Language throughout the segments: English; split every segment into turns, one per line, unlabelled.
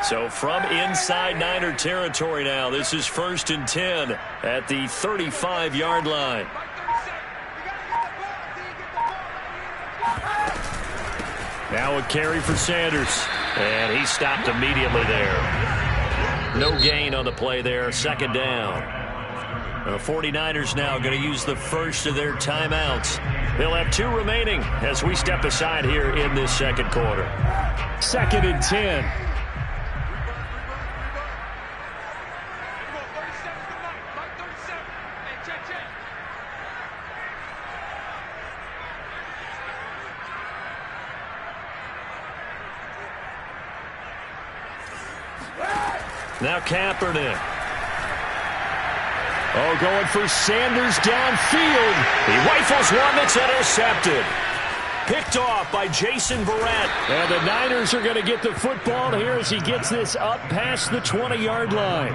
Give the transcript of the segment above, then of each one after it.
So from inside Niner territory now, this is 1st and 10 at the 35-yard line. Now a carry for Sanders. And he stopped immediately there. No gain on the play there. 2nd down. The 49ers now going to use the first of their timeouts. They'll have 2 remaining as we step aside here in this 2nd quarter. 2nd and 10. Now Kaepernick. Oh, going for Sanders downfield. He rifles one that's intercepted. Picked off by Jason Verrett. And the Niners are going to get the football here as he gets this up past the 20-yard line.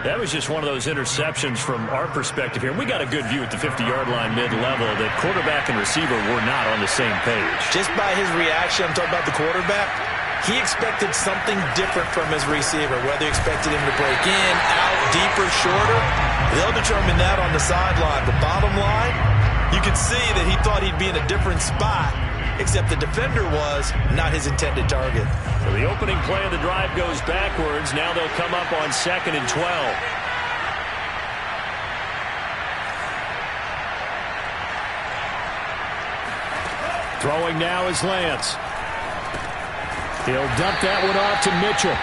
That was just one of those interceptions from our perspective here. We got a good view at the 50-yard line mid-level that quarterback and receiver were not on the same page.
Just by his reaction, I'm talking about the quarterback, he expected something different from his receiver, whether he expected him to break in, out, deeper, shorter. They'll determine that on the sideline. The bottom line, you can see that he thought he'd be in a different spot, except the defender was not his intended target.
So the opening play of the drive goes backwards. Now they'll come up on 2nd and 12. Throwing now is Lance. He'll dump that one off to Mitchell.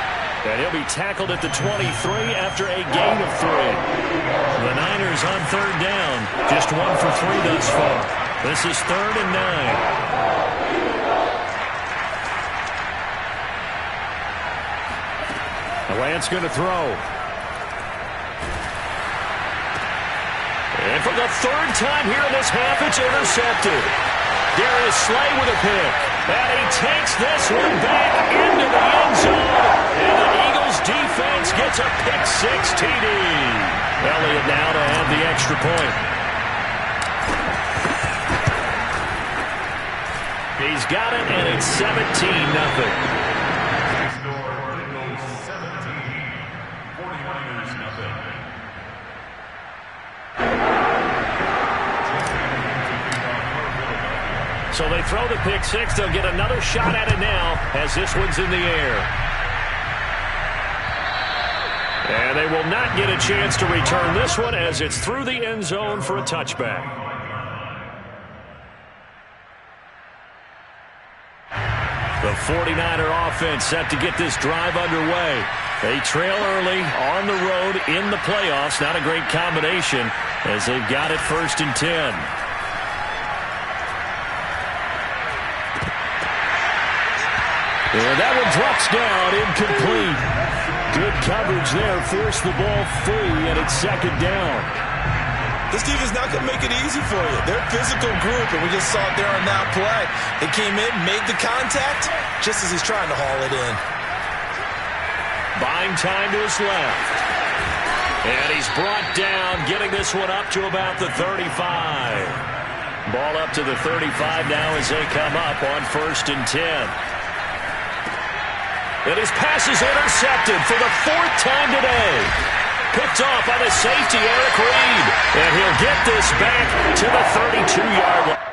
And he'll be tackled at the 23 after a gain of 3. The Niners on 3rd down. Just 1 for 3 thus far. This is 3rd and 9. Lance going to throw. And for the 3rd time here in this half, it's intercepted. Darius Slay with a pick. And he takes this one back into the end zone. And the Eagles defense gets a pick-6 TD. Elliott now to have the extra point. He's got it, and it's 17-0. So they throw the pick-6. They'll get another shot at it now as this one's in the air. And they will not get a chance to return this one as it's through the end zone for a touchback. The 49er offense set to get this drive underway. They trail early on the road in the playoffs. Not a great combination as they've got it 1st and 10. And that one drops down, incomplete. Good coverage there, forced the ball free, and it's 2nd down.
This defense not going to make it easy for you. They're a physical group, and we just saw it there on that play. They came in, made the contact, just as he's trying to haul it in.
Buying time to his left. And he's brought down, getting this one up to about the 35. Ball up to the 35 now as they come up on 1st and 10. And his pass is intercepted for the 4th time today. Picked off by the safety, Eric Reed. And he'll get this back to the 32-yard line.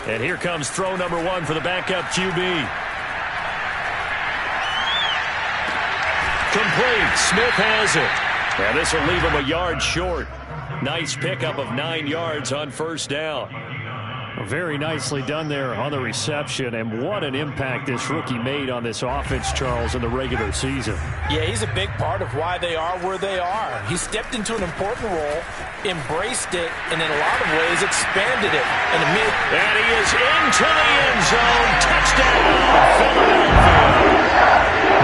And here comes throw number 1 for the backup QB. Complete. Smith has it. And this will leave him a yard short. Nice pickup of 9 yards on 1st down. Very nicely done there on the reception. And what an impact this rookie made on this offense, Charles, in the regular season.
Yeah, he's a big part of why they are where they are. He stepped into an important role, embraced it, and in a lot of ways expanded it. And
he is into the end zone. Touchdown, Philadelphia.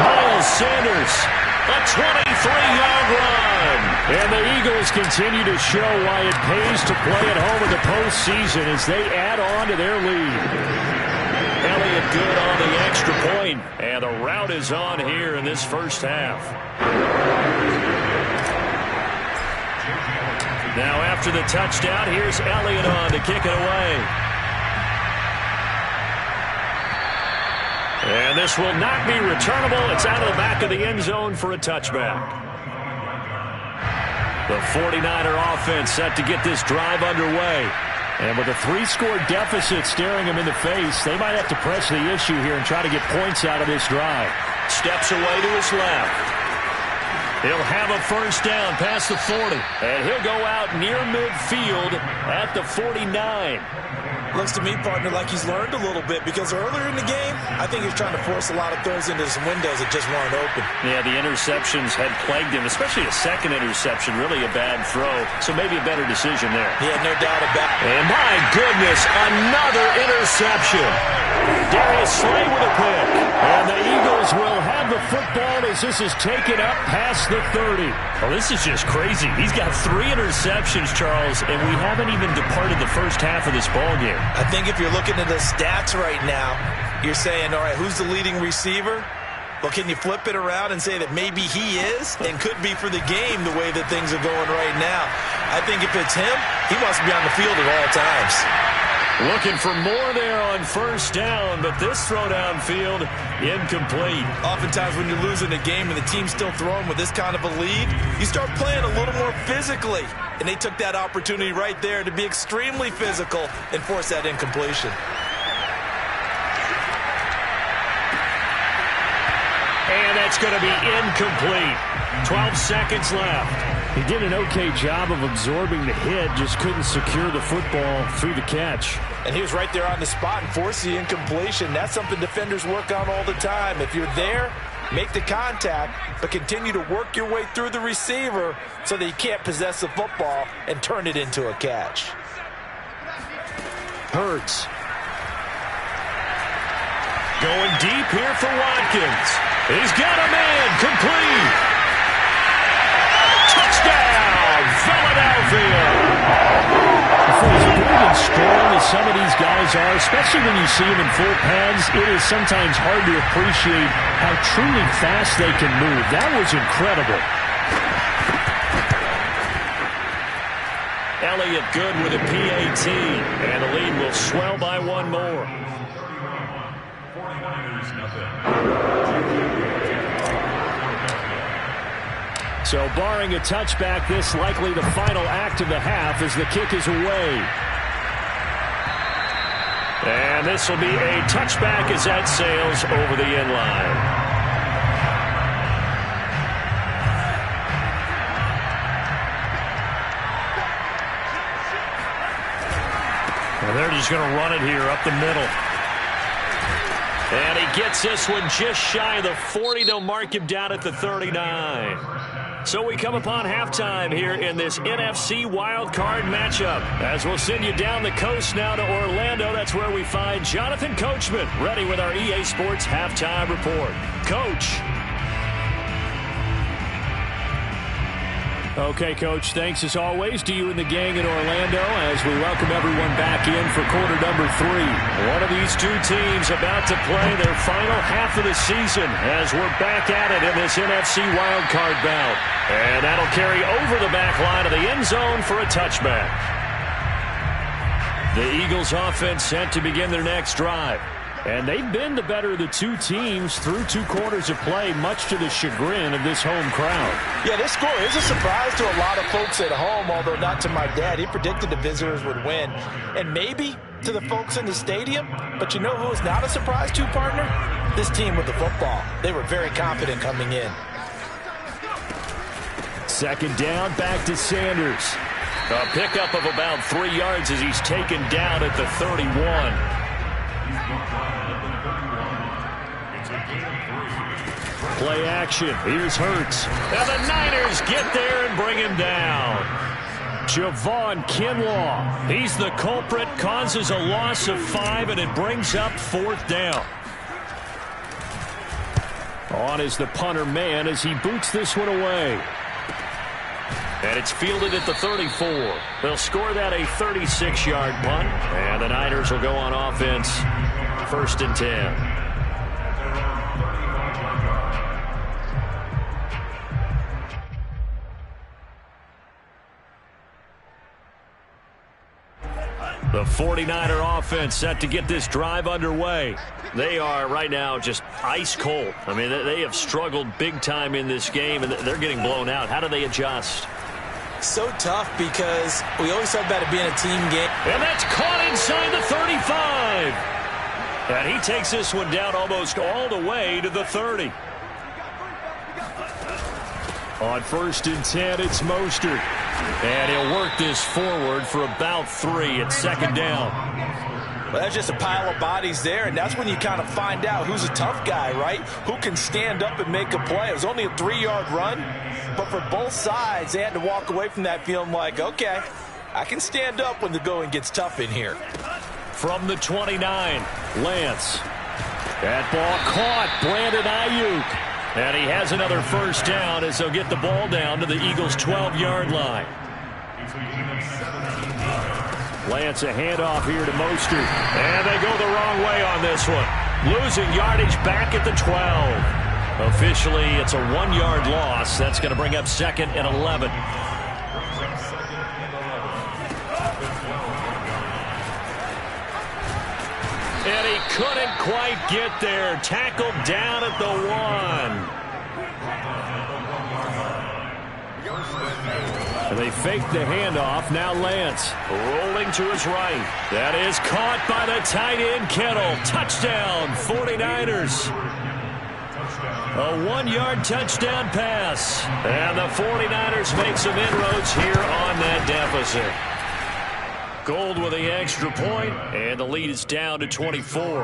Miles Sanders A 23-yard run. And the Eagles continue to show why it pays to play at home in the postseason as they add on to their lead. Elliott good on the extra point, and the rout is on here in this first half. Now after the touchdown, here's Elliott on to kick it away. And this will not be returnable. It's out of the back of the end zone for a touchback. The 49er offense set to get this drive underway. And with a 3-score deficit staring them in the face, they might have to press the issue here and try to get points out of this drive. Steps away to his left. He'll have a first down past the 40. And he'll go out near midfield at the 49.
Looks to me, partner, like he's learned a little bit because earlier in the game, I think he was trying to force a lot of throws into some windows that just weren't open.
Yeah, the interceptions had plagued him, especially a second interception, really a bad throw. So maybe a better decision there.
Yeah, no doubt about it.
And my goodness, another interception. Darius Slay with a pick. And the Eagles will have the football as this is taken up past the 30. Oh, this is just crazy. He's got 3 interceptions, Charles, and we haven't even departed the first half of this ballgame.
I think if you're looking at the stats right now, you're saying, all right, who's the leading receiver? Well, can you flip it around and say that maybe he is and could be for the game the way that things are going right now? I think if it's him, he must be on the field at all times.
Looking for more there on first down, but this throw downfield incomplete.
Oftentimes when you're losing a game and the team's still throwing with this kind of a lead, you start playing a little more physically. And they took that opportunity right there to be extremely physical and force that incompletion.
And that's going to be incomplete. 12 seconds left. He did an okay job of absorbing the hit, just couldn't secure the football through the catch.
And he was right there on the spot and forced the incompletion. That's something defenders work on all the time. If you're there, make the contact, but continue to work your way through the receiver so that you can't possess the football and turn it into a catch.
Hurts. Going deep here for Watkins. He's got a man, complete. Touchdown, Philadelphia. For as big and strong as some of these guys are, especially when you see them in full pads, it is sometimes hard to appreciate how truly fast they can move. That was incredible. Elliott good with a PAT, and the lead will swell by 1 more. 49ers nothing. So barring a touchback, this likely the final act of the half as the kick is away. And this will be a touchback as that sails over the end line. And they're just going to run it here up the middle. And he gets this one just shy of the 40. They'll mark him down at the 39. So we come upon halftime here in this NFC wildcard matchup. As we'll send you down the coast now to Orlando, that's where we find Jonathan Coachman ready with our EA Sports Halftime Report. Coach. Okay, Coach, thanks as always to you and the gang in Orlando as we welcome everyone back in for quarter number 3. One of these two teams about to play their final half of the season as we're back at it in this NFC wildcard bout. And that'll carry over the back line of the end zone for a touchback. The Eagles offense set to begin their next drive. And they've been the better of the two teams through 2 quarters of play, much to the chagrin of this home crowd.
Yeah, this score is a surprise to a lot of folks at home, although not to my dad. He predicted the visitors would win. And maybe to the folks in the stadium, but you know who is not a surprise to, partner? This team with the football. They were very confident coming in.
Second down, back to Sanders. A pickup of about 3 yards as he's taken down at the 31. Play action. Here's Hurts. And the Niners get there and bring him down. Javon Kinlaw. He's the culprit. Causes a loss of 5, and it brings up 4th down. On is the punter man as he boots this one away. And it's fielded at the 34. They'll score that a 36-yard punt. And the Niners will go on offense. 1st and 10. The 49er offense set to get this drive underway. They are right now just ice cold. I mean, they have struggled big time in this game, and they're getting blown out. How do they adjust?
So tough because we always talk about it being a team game.
And that's caught inside the 35. And he takes this one down almost all the way to the 30. On 1st and 10, it's Mostert. And he'll work this forward for about 3 at 2nd down.
Well, that's just a pile of bodies there, and that's when you kind of find out who's a tough guy, right? Who can stand up and make a play. It was only a 3-yard run, but for both sides, they had to walk away from that feeling like, okay, I can stand up when the going gets tough in here.
From the 29, Lance. That ball caught, Brandon Ayuk. And he has another 1st down as they'll get the ball down to the Eagles' 12-yard line. Lance a handoff here to Mostert. And they go the wrong way on this one. Losing yardage back at the 12. Officially, it's a 1-yard loss. That's going to bring up 2nd and 11. And he couldn't quite get there. Tackled down at the 1. And they fake the handoff. Now Lance rolling to his right. That is caught by the tight end Kittle. Touchdown, 49ers. A 1-yard touchdown pass. And the 49ers make some inroads here on that deficit. Gold with the extra point, and the lead is down to 24.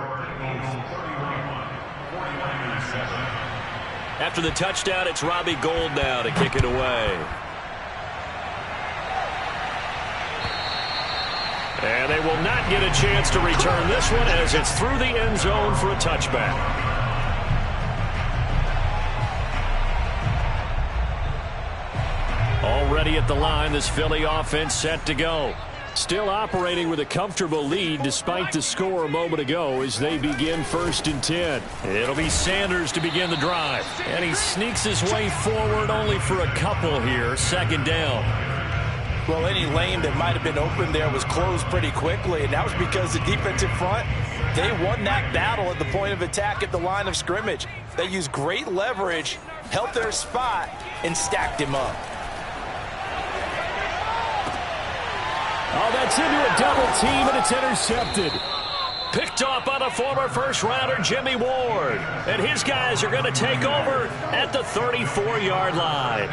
After the touchdown, it's Robbie Gould now to kick it away. And they will not get a chance to return this one as it's through the end zone for a touchback. Already at the line, this Philly offense set to go. Still operating with a comfortable lead despite the score a moment ago as they begin 1st and 10. It'll be Sanders to begin the drive. And he sneaks his way forward only for a couple here. 2nd down.
Well, any lane that might have been open there was closed pretty quickly, and that was because the defensive front, they won that battle at the point of attack at the line of scrimmage. They used great leverage, held their spot, and stacked him up.
Oh, that's into a double team, and it's intercepted. Picked off by the former first-rounder Jimmy Ward. And his guys are going to take over at the 34-yard line.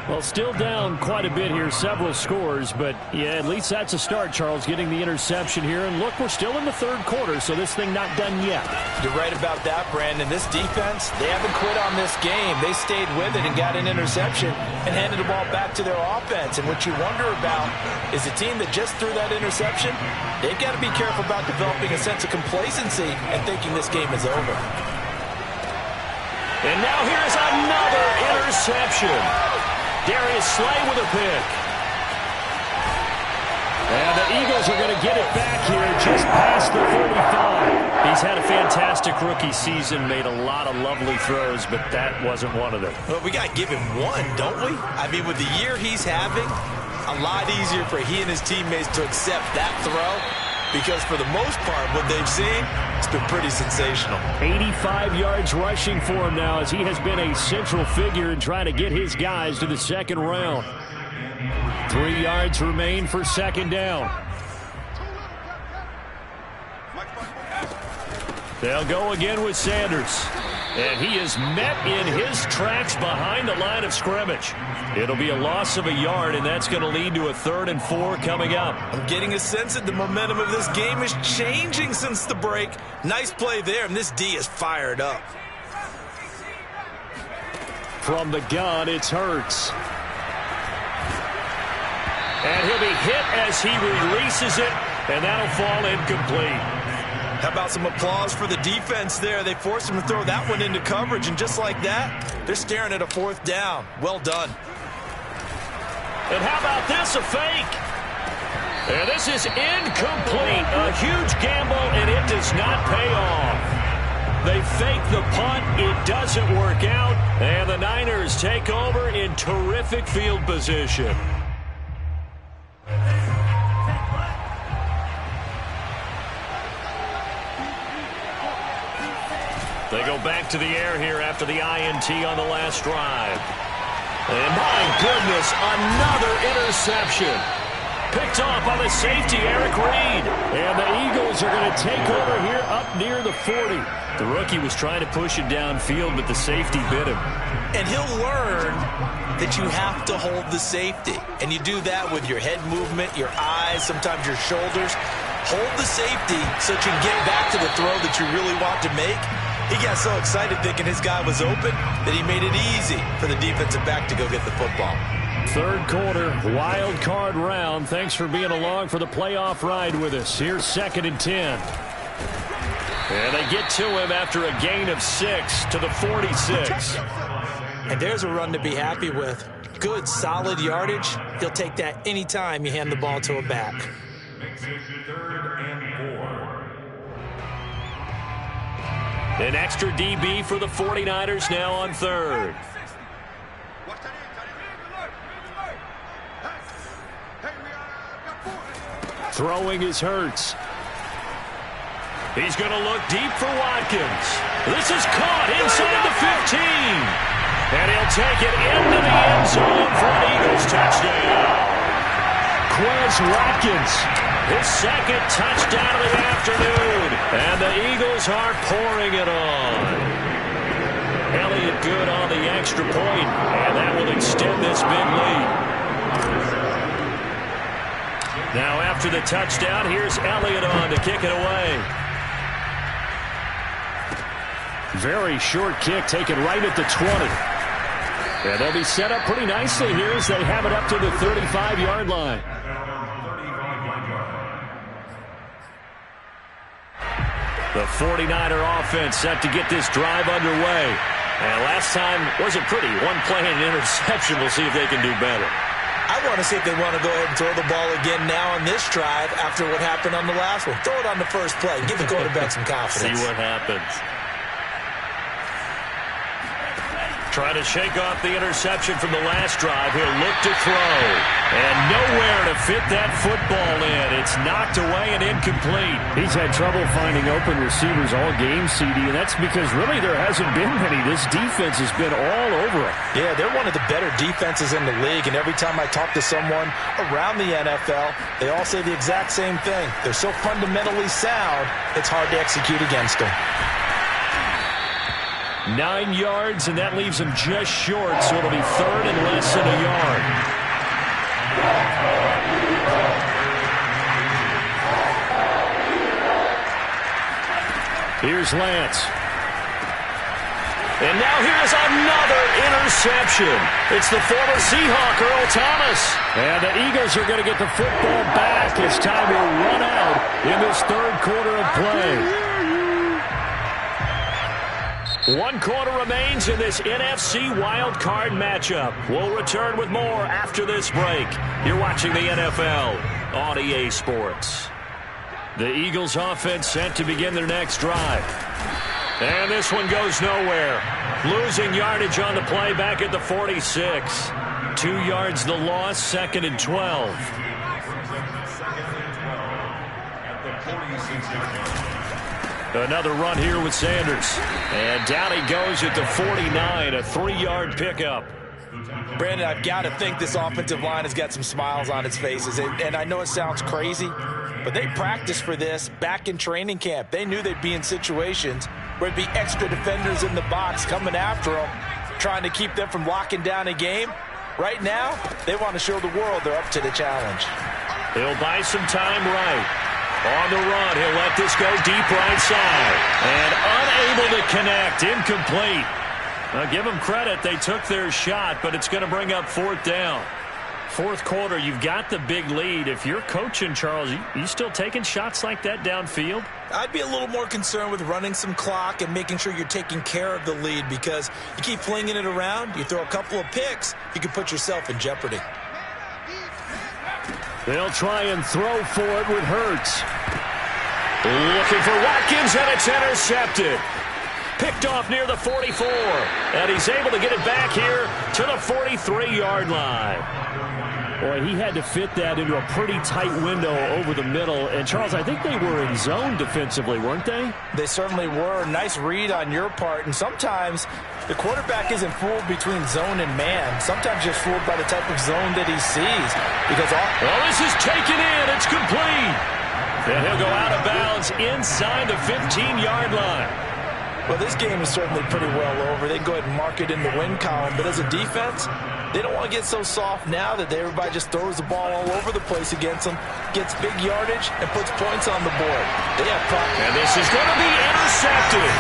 Well, still down quite a bit here, several scores, but yeah, at least that's a start, Charles, getting the interception here. And look, we're still in the 3rd quarter, so this thing not done yet.
You're right about that, Brandon. This defense, they haven't quit on this game. They stayed with it and got an interception and handed the ball back to their offense. And what you wonder about is a team that just threw that interception, they've got to be careful about developing a sense of complacency and thinking this game is over.
And now here's another interception. Darius Slay with a pick. And the Eagles are going to get it back here just past the 45. He's had a fantastic rookie season, made a lot of lovely throws, but that wasn't one of them.
Well, we got to give him one, don't we? I mean, with the year he's having, a lot easier for he and his teammates to accept that throw because for the most part, what they've seen, it's been pretty sensational.
85 yards rushing for him now as he has been a central figure in trying to get his guys to the 2nd round. 3 yards remain for 2nd down. They'll go again with Sanders. And he is met in his tracks behind the line of scrimmage. It'll be a loss of a yard, and that's going to lead to a 3rd and 4 coming up.
I'm getting a sense that the momentum of this game is changing since the break. Nice play there, and this D is fired up.
From the gun, it's Hurts. And he'll be hit as he releases it, and that'll fall incomplete.
How about some applause for the defense there? They forced him to throw that one into coverage, and just like that, they're staring at a 4th down. Well done.
And how about this, a fake? And this is incomplete. A huge gamble, and it does not pay off. They fake the punt. It doesn't work out, and the Niners take over in terrific field position. They go back to the air here after the INT on the last drive. And my goodness, another interception. Picked off by the safety, Eric Reed. And the Eagles are going to take over here up near the 40. The rookie was trying to push it downfield, but the safety bit him.
And he'll learn that you have to hold the safety. And you do that with your head movement, your eyes, sometimes your shoulders. Hold the safety so that you can get back to the throw that you really want to make. He got so excited thinking his guy was open that he made it easy for the defensive back to go get the football.
Third quarter, wild card round. Thanks for being along for the playoff ride with us. Here's 2nd and 10. And they get to him after a gain of 6 to the 46.
And there's a run to be happy with. Good, solid yardage. He'll take that anytime you hand the ball to a back.
Makes it 3rd and 4.
An extra DB for the 49ers now on 3rd. Throwing is Hurts. He's going to look deep for Watkins. This is caught inside the 15. And he'll take it into the end zone for an Eagles touchdown. Quez Watkins, his 2nd touchdown of the afternoon. And the Eagles are pouring it on. Elliott good on the extra point, and that will extend this big lead. Now after the touchdown, here's Elliott on to kick it away. Very short kick taken right at the 20. And they'll be set up pretty nicely here as they have it up to the 35-yard line. The 49er offense set to get this drive underway. And last time wasn't pretty. One play and an interception. We'll see if they can do better.
I want to see if they want to go ahead and throw the ball again now on this drive after what happened on the last one. Throw it on the first play. Give the quarterback some confidence.
See what happens. Trying to shake off the interception from the last drive. He'll look to throw. And nowhere to fit that football in. It's knocked away and incomplete.
He's had trouble finding open receivers all game, CD, and that's because really there hasn't been many. This defense has been all over him.
Yeah, they're one of the better defenses in the league, and every time I talk to someone around the NFL, they all say the exact same thing. They're so fundamentally sound, it's hard to execute against them.
9 yards, and that leaves him just short, so it'll be 3rd and less than a yard. Here's Lance. And now here's another interception. It's the former Seahawk, Earl Thomas. And the Eagles are going to get the football back as time will run out in this 3rd quarter of play. 1 quarter remains in this NFC Wild Card matchup. We'll return with more after this break. You're watching the NFL on EA Sports. The Eagles offense set to begin their next drive. And this one goes nowhere. Losing yardage on the play back at the 46. 2 yards the loss, 2nd and 12. Another run here with Sanders. And down he goes at the 49, a 3-yard pickup.
Brandon, I've got to think this offensive line has got some smiles on its faces. And I know it sounds crazy, but they practiced for this back in training camp. They knew they'd be in situations where there'd be extra defenders in the box coming after them, trying to keep them from locking down a game. Right now, they want to show the world they're up to the challenge.
He'll buy some time right. On the run, he'll let this go deep right side. And unable to connect, incomplete. Now, give them credit, they took their shot, but it's going to bring up 4th down.
Fourth quarter, you've got the big lead. If you're coaching, Charles, you still taking shots like that downfield?
I'd be a little more concerned with running some clock and making sure you're taking care of the lead, because you keep flinging it around, you throw a couple of picks, you can put yourself in jeopardy.
They'll try and throw for it with Hurts. Looking for Watkins, and it's intercepted. Picked off near the 44, and he's able to get it back here to the 43-yard line. Boy, he had to fit that into a pretty tight window over the middle. And, Charles, I think they were in zone defensively, weren't they?
They certainly were. Nice read on your part. And sometimes the quarterback isn't fooled between zone and man. Sometimes just fooled by the type of zone that he sees. Because
this is taken in. It's complete. And he'll go out of bounds inside the 15-yard line.
Well, this game is certainly pretty well over. They can go ahead and mark it in the win column. But as a defense, they don't want to get so soft now that everybody just throws the ball all over the place against them, gets big yardage, and puts points on the board. They have problems.
And this is going to be intercepted.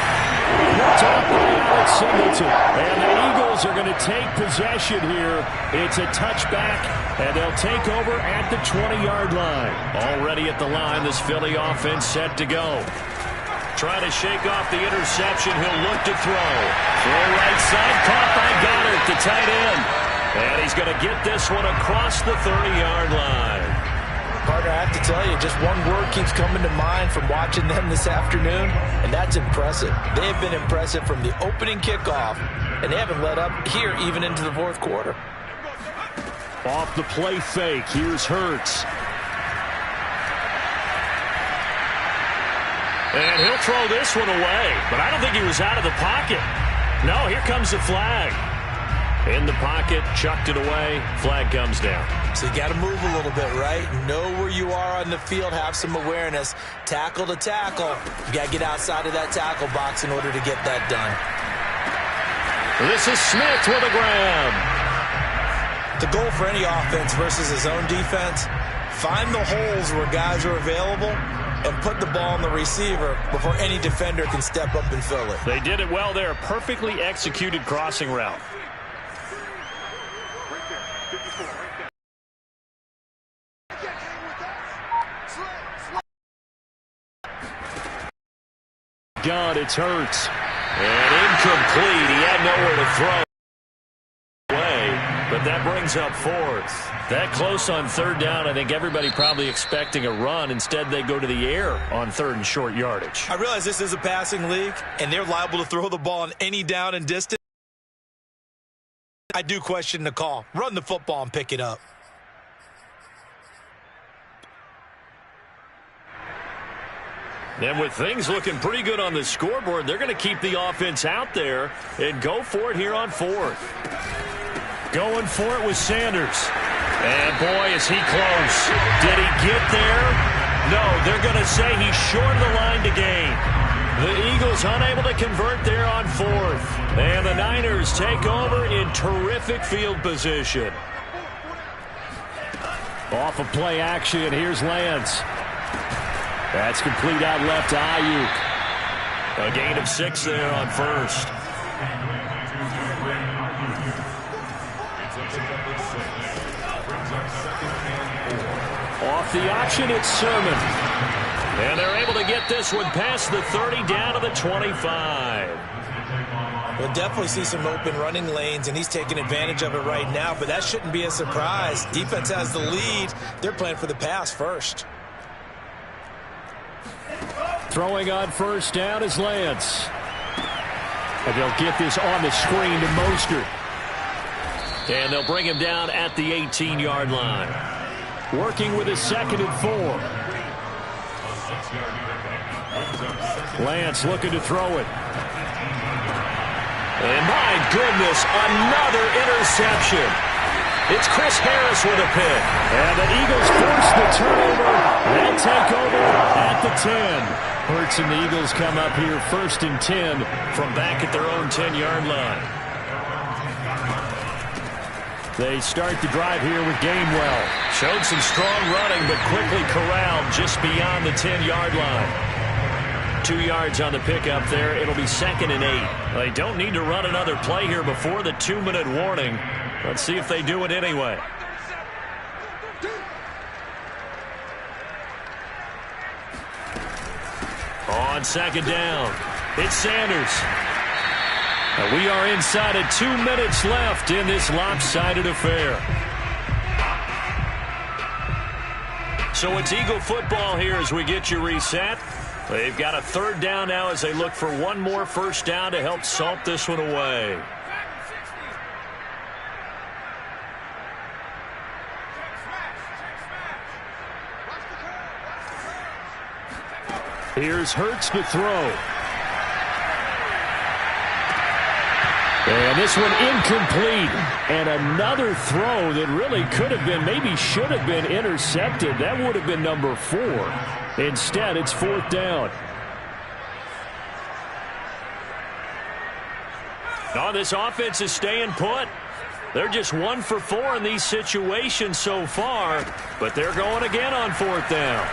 Top by Alex Singleton. And the Eagles are going to take possession here. It's a touchback, and they'll take over at the 20-yard line. Already at the line, this Philly offense set to go. Trying to shake off the interception. He'll look to throw. Throw right side, caught by Goddard, the tight end. And he's going to get this one across the 30-yard line.
Partner, I have to tell you, just one word keeps coming to mind from watching them this afternoon, and that's impressive. They have been impressive from the opening kickoff, and they haven't let up here even into the fourth quarter.
Off the play fake, here's Hurts. And he'll throw this one away, but I don't think he was out of the pocket. No, here comes the flag. In the pocket, chucked it away, flag comes down.
So you got to move a little bit, right? Know where you are on the field, have some awareness. Tackle to tackle. You got to get outside of that tackle box in order to get that done.
This is Smith with a grab.
The goal for any offense versus a zone defense, find the holes where guys are available and put the ball on the receiver before any defender can step up and fill it.
They did it well there. Perfectly executed crossing route. God, it's Hurts. And incomplete. He had nowhere to throw. But that brings up fourth. That close on third down, I think everybody probably expecting a run. Instead, they go to the air on third and short yardage.
I realize this is a passing league, and they're liable to throw the ball on any down and distance. I do question the call. Run the football and pick it up.
And with things looking pretty good on the scoreboard, they're going to keep the offense out there and go for it here on fourth. Going for it with Sanders. And, boy, is he close. Did he get there? No, they're going to say he's short of the line to gain. The Eagles unable to convert there on fourth. And the Niners take over in terrific field position. Off of play action, here's Lance. That's complete out left to Ayuk. A gain of 6 there on first. Off the option, it's Sermon. And they're able to get this one past the 30 down to the 25.
We'll definitely see some open running lanes, and he's taking advantage of it right now, but that shouldn't be a surprise. Defense has the lead. They're playing for the pass first.
Throwing on first down is Lance. And they'll get this on the screen to Mostert. And they'll bring him down at the 18-yard line. Working with a 2nd and 4. Lance looking to throw it. And my goodness, another interception. It's Chris Harris with a pick. And the Eagles force the turnover. They'll take over at the 10. Hurts and the Eagles come up here 1st and 10 from back at their own 10-yard line. They start the drive here with Gainwell. Showed some strong running, but quickly corralled just beyond the 10-yard line. 2 yards on the pickup there. It'll be 2nd and 8. They don't need to run another play here before the 2-minute warning. Let's see if they do it anyway. On second down, it's Sanders. And we are inside of 2 minutes left in this lopsided affair. So it's Eagle football here as we get you reset. They've got a third down now as they look for one more first down to help salt this one away. Here's Hurts to throw. And this one incomplete. And another throw that really could have been, maybe should have been intercepted. That would have been number 4. Instead, it's fourth down. Oh, this offense is staying put. They're just 1 for 4 in these situations so far, but they're going again on fourth down.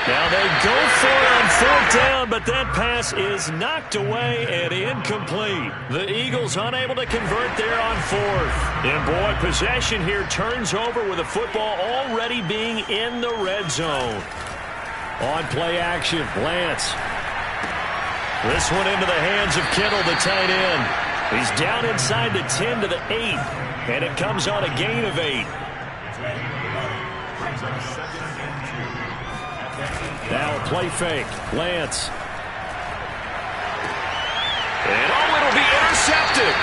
Now they go for it on fourth down, but that pass is knocked away and incomplete. The Eagles unable to convert there on fourth. And boy, possession here turns over with the football already being in the red zone. On play action, Lance. This one into the hands of Kittle, the tight end. He's down inside the 10 to the 8, and it comes on a gain of 8. Now a play fake. Lance. And it'll be intercepted.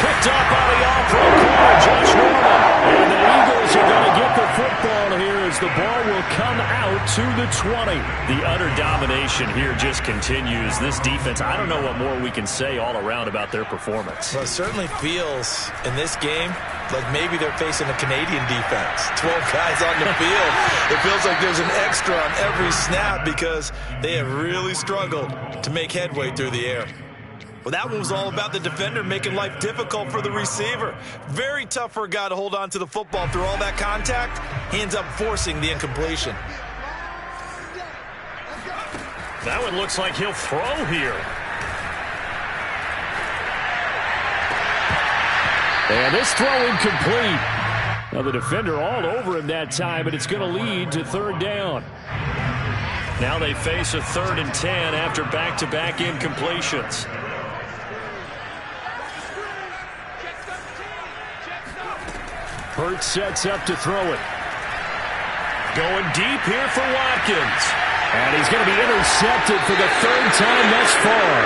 Picked up by the all-pro corner, Josh Norman. And the Eagles are going to get the football here as the ball will come out to the 20. The utter domination here just continues. This defense, I don't know what more we can say all around about their performance.
Well, it certainly feels in this game like maybe they're facing a Canadian defense. 12 guys on the field. It feels like there's an extra on every snap because they have really struggled to make headway through the air. Well, that one was all about the defender making life difficult for the receiver. Very tough for a guy to hold on to the football through all that contact. He ends up forcing the incompletion.
That one looks like he'll throw here. And this throw incomplete. Now the defender all over him that time, but it's going to lead to third down. Now they face a 3rd and 10 after back-to-back incompletions. Hurts sets up to throw it. Going deep here for Watkins. And he's going to be intercepted for the 3rd time thus far.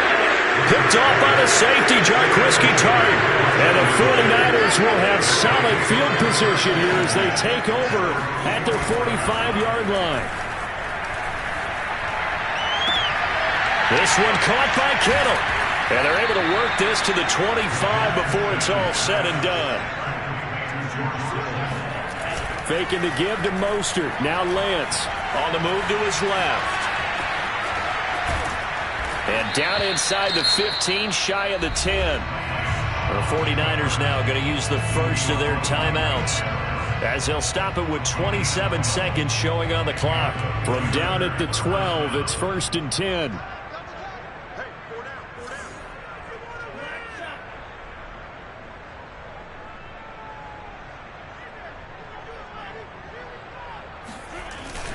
Picked off by the safety, Jaquiski Tartt. And the 49ers will have solid field position here as they take over at their 45-yard line. This one caught by Kittle. And they're able to work this to the 25 before it's all said and done. Faking the give to Mostert. Now Lance on the move to his left. And down inside the 15, shy of the 10. The 49ers now going to use the first of their timeouts as they'll stop it with 27 seconds showing on the clock. From down at the 12, it's 1st and 10.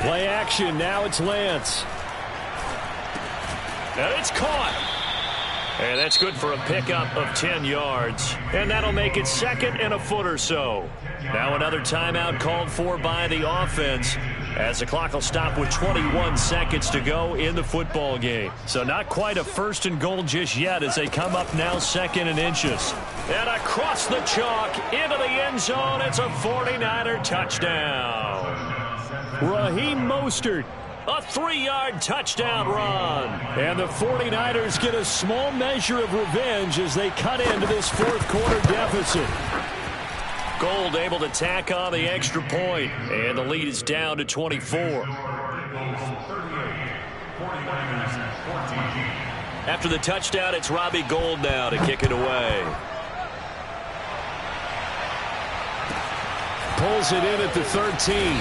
Play action, now it's Lance. And it's caught. And that's good for a pickup of 10 yards. And that'll make it 2nd and a foot or so. Now another timeout called for by the offense as the clock will stop with 21 seconds to go in the football game. So not quite a 1st and goal just yet as they come up now 2nd and inches. And across the chalk into the end zone, it's a 49er touchdown. Raheem Mostert, a 3-yard touchdown run. And the 49ers get a small measure of revenge as they cut into this 4th quarter deficit. Gold able to tack on the extra point, and the lead is down to 24. After the touchdown, it's Robbie Gould now to kick it away. Pulls it in at the 13.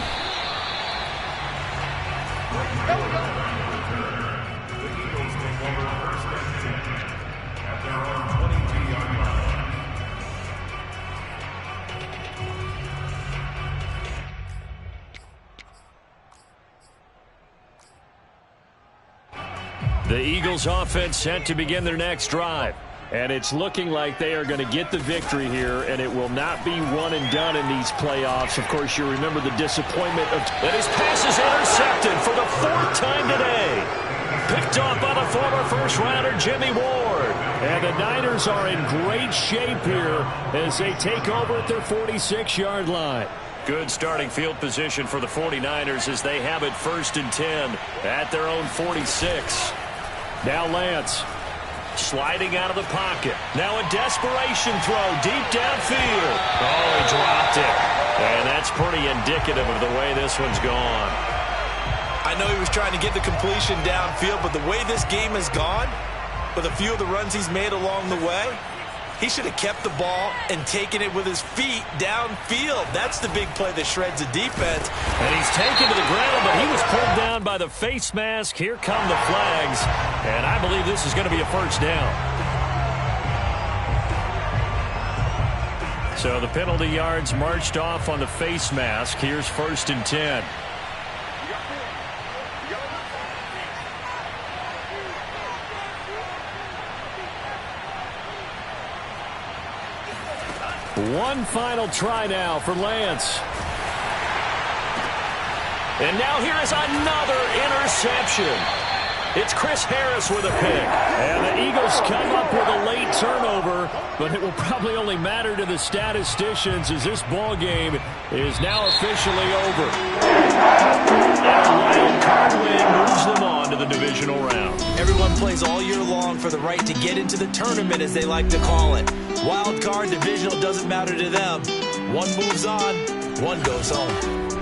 The Eagles offense set to begin their next drive. And it's looking like they are going to get the victory here, and it will not be one and done in these playoffs. Of course, you remember the disappointment of that his pass is intercepted for the 4th time today. Picked off by the former first-rounder Jimmy Ward. And the Niners are in great shape here as they take over at their 46-yard line. Good starting field position for the 49ers as they have it 1st and 10 at their own 46. Now Lance. Sliding out of the pocket. Now a desperation throw deep downfield. Oh, he dropped it. And that's pretty indicative of the way this one's gone.
I know he was trying to get the completion downfield, but the way this game has gone, with a few of the runs he's made along the way, he should have kept the ball and taken it with his feet downfield. That's the big play that shreds the defense.
And he's taken to the ground, but he was pulled down by the face mask. Here come the flags. And I believe this is going to be a first down. So the penalty yards marched off on the face mask. Here's 1st and 10. One final try now for Lance. And now here is another interception. It's Chris Harris with a pick. And the Eagles come up with a late turnover, but it will probably only matter to the statisticians as this ball game is now officially over. And a wild card win moves them on to the divisional round.
Everyone plays all year long for the right to get into the tournament, as they like to call it. Wild card, divisional, doesn't matter to them. One moves on, one goes home.